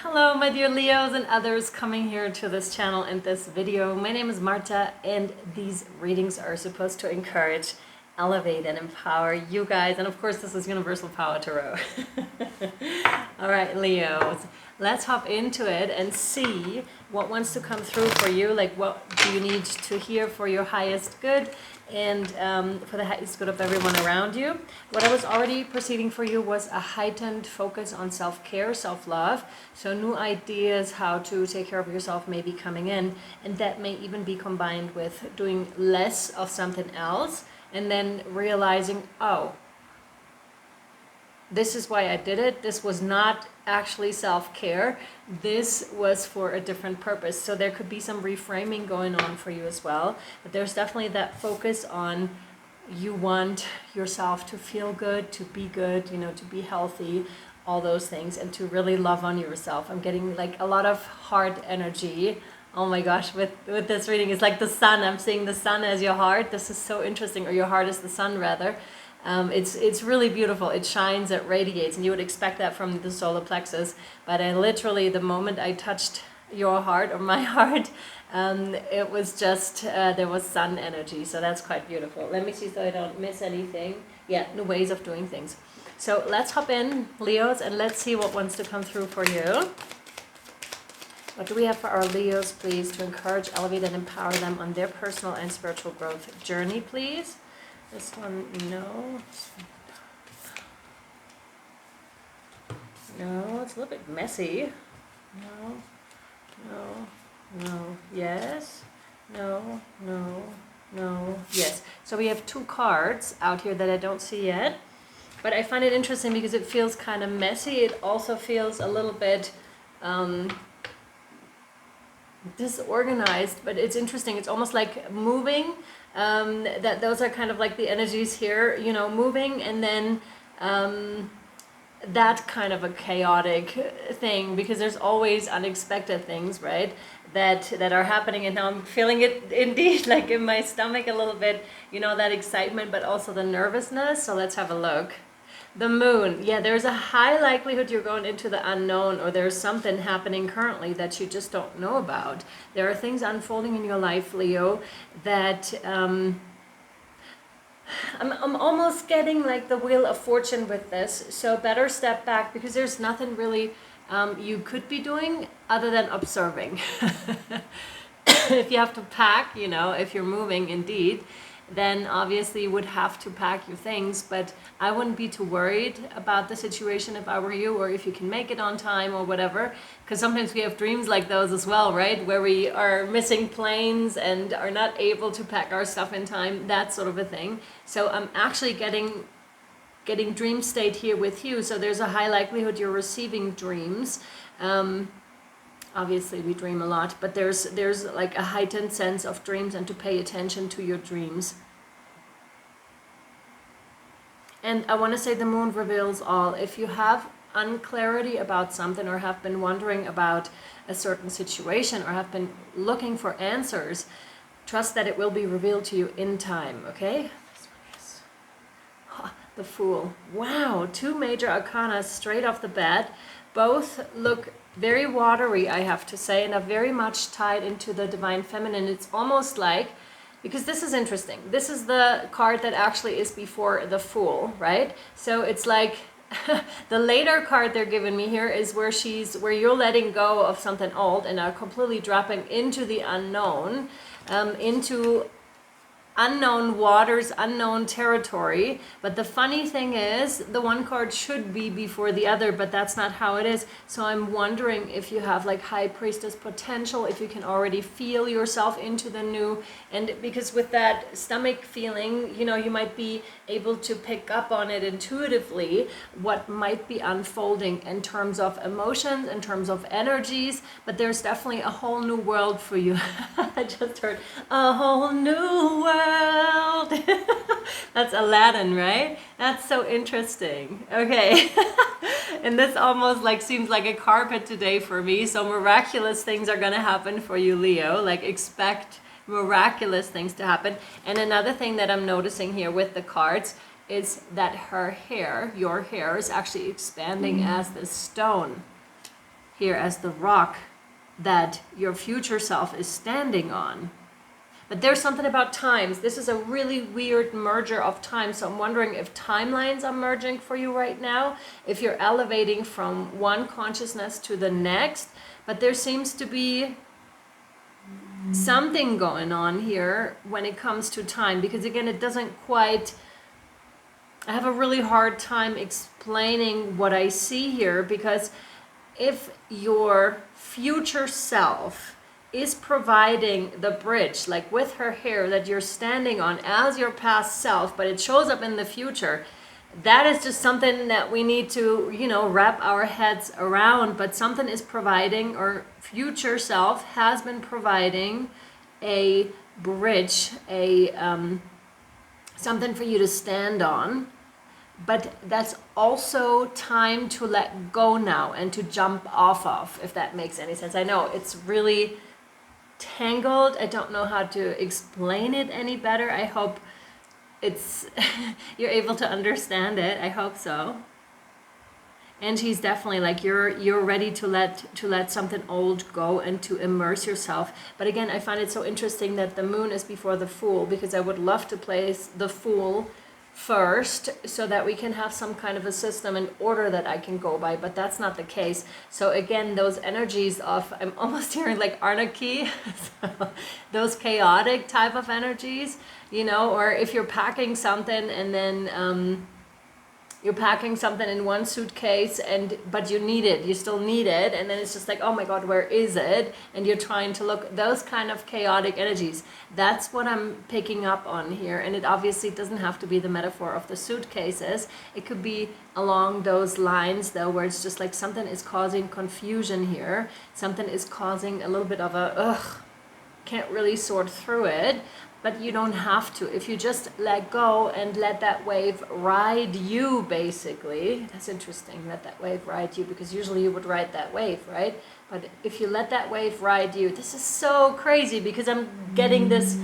Hello my dear Leos and others coming here to this channel and this video. My name is Marta and these readings are supposed to encourage, elevate and empower you guys, and of course this is Universal Power Tarot. Alright Leos, let's hop into it and see what wants to come through for you. Like, what do you need to hear for your highest good and for the highest good of everyone around you. What I was already perceiving for you was a heightened focus on self-care, self-love. So new ideas how to take care of yourself may be coming in, and that may even be combined with doing less of something else and then realizing, oh, this is why I did it. This was not actually self-care. This was for a different purpose. So there could be some reframing going on for you as well. But there's definitely that focus on you want yourself to feel good, to be good, you know, to be healthy, all those things, and to really love on yourself. I'm getting like a lot of heart energy. Oh my gosh, with this reading, it's like the sun. I'm seeing the sun as your heart. This is so interesting, or your heart is the sun rather. It's really beautiful. It shines, it radiates, and you would expect that from the solar plexus. But I literally, the moment I touched your heart or my heart, it was just, there was sun energy. So that's quite beautiful. Let me see so I don't miss anything. Yeah, new ways of doing things. So let's hop in, Leos, and let's see what wants to come through for you. What do we have for our Leos, please, to encourage, elevate, and empower them on their personal and spiritual growth journey, please? This one, no. No, it's a little bit messy. No, no, no, yes, no, no, no, yes. So we have two cards out here that I don't see yet. But I find it interesting because it feels kind of messy. It also feels a little bit disorganized, but it's interesting. It's almost like moving. That those are kind of like the energies here, you know, moving, and then that kind of a chaotic thing, because there's always unexpected things, right, that are happening. And now I'm feeling it indeed, like in my stomach a little bit, you know, that excitement, but also the nervousness. So let's have a look. The moon, yeah, there's a high likelihood you're going into the unknown, or there's something happening currently that you just don't know about. There are things unfolding in your life, Leo, that I'm almost getting like the Wheel of Fortune with this. So better step back, because there's nothing really you could be doing other than observing. If you have to pack, you know, if you're moving indeed, then obviously you would have to pack your things, but I wouldn't be too worried about the situation if I were you, or if you can make it on time or whatever, because sometimes we have dreams like those as well, right, where we are missing planes and are not able to pack our stuff in time, that sort of a thing. So I'm actually getting dream state here with you, so there's a high likelihood you're receiving dreams. Obviously we dream a lot, but there's like a heightened sense of dreams, and to pay attention to your dreams. And I want to say the moon reveals all. If you have unclarity about something, or have been wondering about a certain situation, or have been looking for answers, trust that it will be revealed to you in time, okay? This one is the Fool. Wow, two major arcana straight off the bat. Both look very watery, I have to say, and are very much tied into the divine feminine. It's almost like, because this is interesting, this is the card that actually is before the Fool, right? So it's like the later card they're giving me here is where you're letting go of something old and are completely dropping into the unknown, into unknown waters, unknown territory. But the funny thing is, the one card should be before the other, but that's not how it is. So I'm wondering if you have like High Priestess potential, if you can already feel yourself into the new, and because with that stomach feeling, you know, you might be able to pick up on it intuitively, what might be unfolding in terms of emotions, in terms of energies. But there's definitely a whole new world for you. I just heard a whole new world. That's Aladdin, right? That's so interesting. Okay. And this almost like seems like a carpet today for me. So miraculous things are going to happen for you, Leo. Like, expect miraculous things to happen. And another thing that I'm noticing here with the cards is that her hair, your hair, is actually expanding as this stone. here as the rock that your future self is standing on. But there's something about times. This is a really weird merger of time. So I'm wondering if timelines are merging for you right now, if you're elevating from one consciousness to the next. But there seems to be something going on here when it comes to time, because again, it doesn't quite, I have a really hard time explaining what I see here, because if your future self is providing the bridge, like with her hair that you're standing on as your past self, but it shows up in the future, that is just something that we need to, you know, wrap our heads around. But something is providing, or future self has been providing a bridge, a something for you to stand on. But that's also time to let go now and to jump off of, if that makes any sense. I know it's really tangled. I don't know how to explain it any better. I hope it's you're able to understand it. I hope so. And she's definitely like, you're ready to let something old go and to immerse yourself. But again, I find it so interesting that the moon is before the Fool, because I would love to place the Fool first so that we can have some kind of a system and order that I can go by, but that's not the case. So again, those energies of, I'm almost hearing like anarchy, so those chaotic type of energies, you know, or if you're packing something and then you're packing something in one suitcase but you need it, you still need it, and then it's just like, oh my god, where is it? And you're trying to look, those kind of chaotic energies. That's what I'm picking up on here. And it obviously doesn't have to be the metaphor of the suitcases. It could be along those lines though, where it's just like something is causing confusion here, something is causing a little bit of a can't really sort through it. But you don't have to. If you just let go and let that wave ride you, basically. That's interesting, let that wave ride you, because usually you would ride that wave, right? But if you let that wave ride you, this is so crazy, because I'm getting this,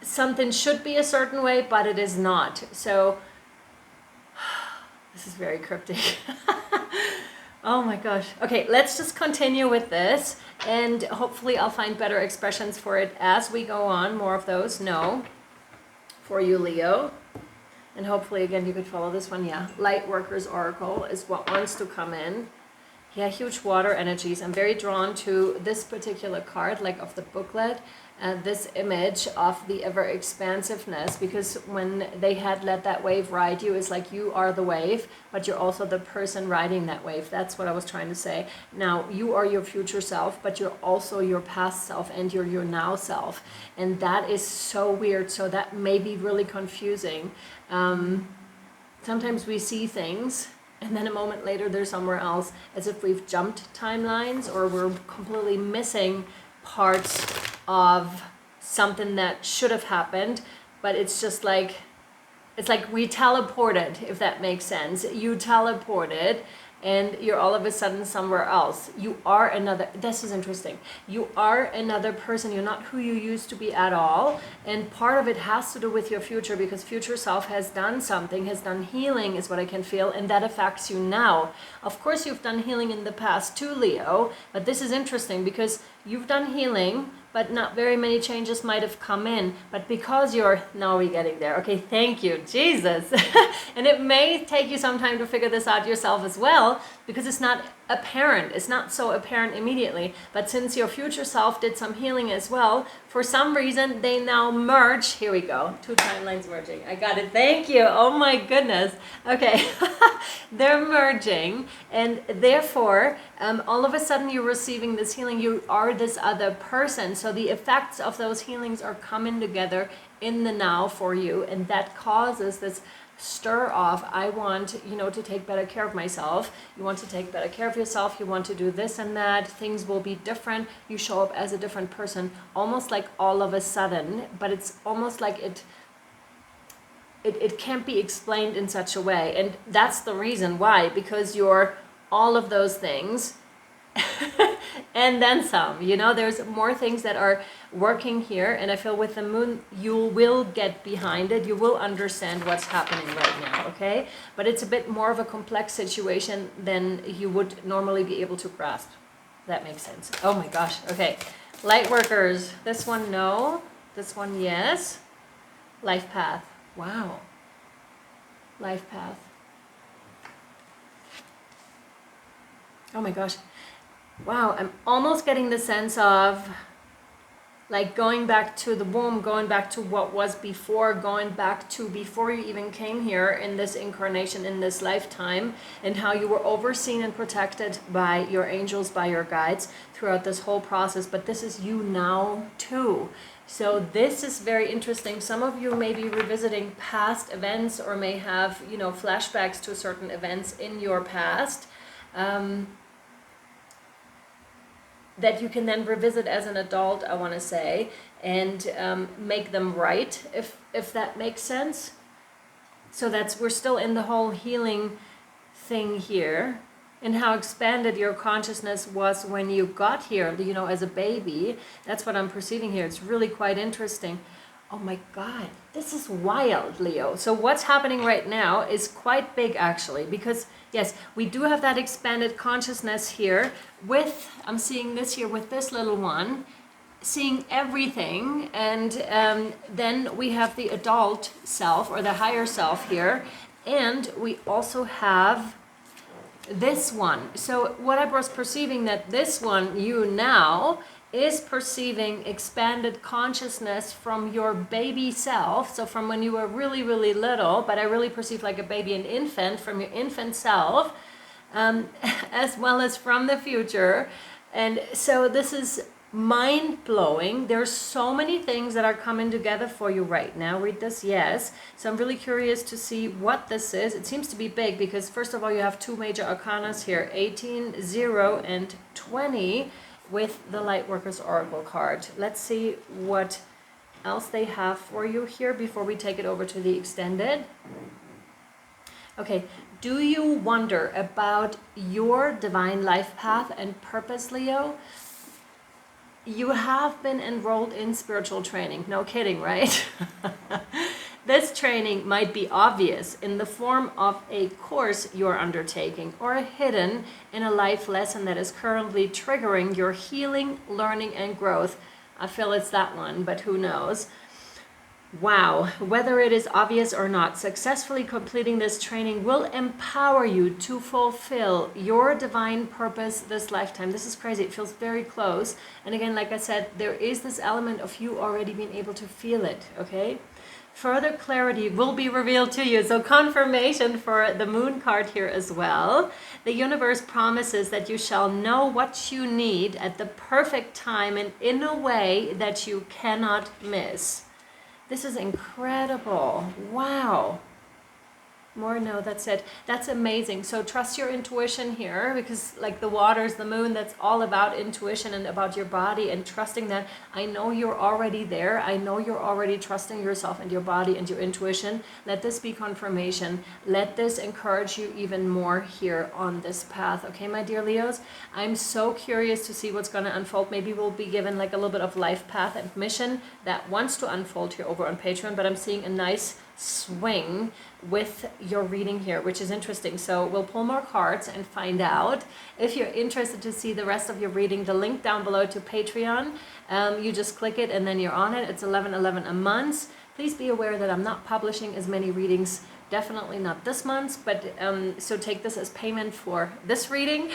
something should be a certain way, but it is not. So, this is very cryptic. Oh my gosh. Okay, let's just continue with this, and hopefully I'll find better expressions for it as we go on. More of those, no, for you, Leo. And hopefully, again, you could follow this one. Yeah, Light Workers Oracle is what wants to come in. Yeah, huge water energies. I'm very drawn to this particular card, like of the booklet, this image of the ever expansiveness, because when they had let that wave ride you, it's like you are the wave, but you're also the person riding that wave. That's what I was trying to say. Now, you are your future self, but you're also your past self, and you're your now self. And that is so weird. So that may be really confusing. Sometimes we see things, and then a moment later they're somewhere else, as if we've jumped timelines, or we're completely missing parts of something that should have happened. But it's just like, it's like we teleported, if that makes sense. You teleported and you're all of a sudden somewhere else. You are another, this is interesting. You are another person. You're not who you used to be at all. And part of it has to do with your future, because future self has done something, has done healing, is what I can feel, and that affects you now. Of course, you've done healing in the past too, Leo, but this is interesting because you've done healing, but not very many changes might have come in. But because you're, now we're getting there. Okay, thank you, Jesus. And it may take you some time to figure this out yourself as well, because it's not apparent. It's not so apparent immediately. But since your future self did some healing as well, for some reason they now merge. Here we go. Two timelines merging. I got it. Thank you. Oh my goodness. Okay. They're merging, and therefore all of a sudden you're receiving this healing. You are this other person. So the effects of those healings are coming together in the now for you, and that causes this stir off. I want, you know, to take better care of myself. You want to take better care of yourself. You want to do this and that. Things will be different. You show up as a different person, almost like all of a sudden. But it's almost like it can't be explained in such a way. And that's the reason why, because you're all of those things and then some, you know. There's more things that are working here, and I feel with the moon you will get behind it. You will understand what's happening right now, okay? But it's a bit more of a complex situation than you would normally be able to grasp. that makes sense. Oh my gosh. Okay. Light workers. This one, no. This one, yes. Life path. Wow. Life path. Oh my gosh. Wow. I'm almost getting the sense of like going back to the womb, going back to what was before, going back to before you even came here in this incarnation, in this lifetime, and how you were overseen and protected by your angels, by your guides throughout this whole process. But this is you now too. So this is very interesting. Some of you may be revisiting past events or may have, you know, flashbacks to certain events in your past. That you can then revisit as an adult, I want to say, and make them right, if that makes sense. So we're still in the whole healing thing here, and how expanded your consciousness was when you got here, you know, as a baby. That's what I'm perceiving here. It's really quite interesting. Oh my God, this is wild, Leo. So what's happening right now is quite big, actually, because yes, we do have that expanded consciousness here with, I'm seeing this here with this little one, seeing everything. And then we have the adult self or the higher self here. And we also have this one. So what I was perceiving that this one, you now, is perceiving expanded consciousness from your baby self. So from when you were really, really little, but I really perceive like a baby, an infant, from your infant self, as well as from the future. And so this is mind-blowing. There's so many things that are coming together for you right now. Read this, yes. So I'm really curious to see what this is. It seems to be big because first of all, you have two major arcanas here, 18, 0, and 20. With the Lightworkers Oracle card. Let's see what else they have for you here before we take it over to the extended. Okay, do you wonder about your divine life path and purpose, Leo? You have been enrolled in spiritual training. No kidding, right? This training might be obvious in the form of a course you're undertaking or hidden in a life lesson that is currently triggering your healing, learning, and growth. I feel it's that one, but who knows? Wow, whether it is obvious or not, successfully completing this training will empower you to fulfill your divine purpose this lifetime. This is crazy. It feels very close. And again, like I said, there is this element of you already being able to feel it, okay? Further clarity will be revealed to you. So confirmation for the moon card here as well. The universe promises that you shall know what you need at the perfect time and in a way that you cannot miss. This is incredible. Wow. More, no, that's it. That's amazing. So trust your intuition here, because like the waters, the moon, that's all about intuition and about your body and trusting that I know you're already there. I know you're already trusting yourself and your body and your intuition. Let this be confirmation. Let this encourage you even more here on this path. Okay, my dear Leos, I'm so curious to see what's going to unfold. Maybe we'll be given like a little bit of life path and mission that wants to unfold here over on Patreon, but I'm seeing a nice swing with your reading here, which is interesting. So we'll pull more cards and find out. If you're interested to see the rest of your reading, the link down below to Patreon, you just click it and then you're on it. It's $11.11 a month. Please be aware that I'm not publishing as many readings, definitely not this month, but so take this as payment for this reading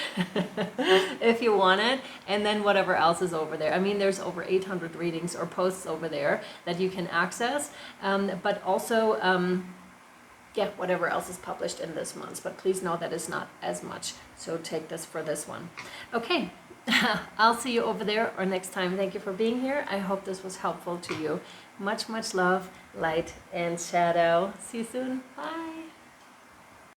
if you want it, and then whatever else is over there. I mean, there's over 800 readings or posts over there that you can access, but also yeah, whatever else is published in this month, but please know that it's not as much, so take this for this one. Okay. I'll see you over there or next time. Thank you for being here. I hope this was helpful to you. Much, much love, light, and shadow. See you soon. Bye.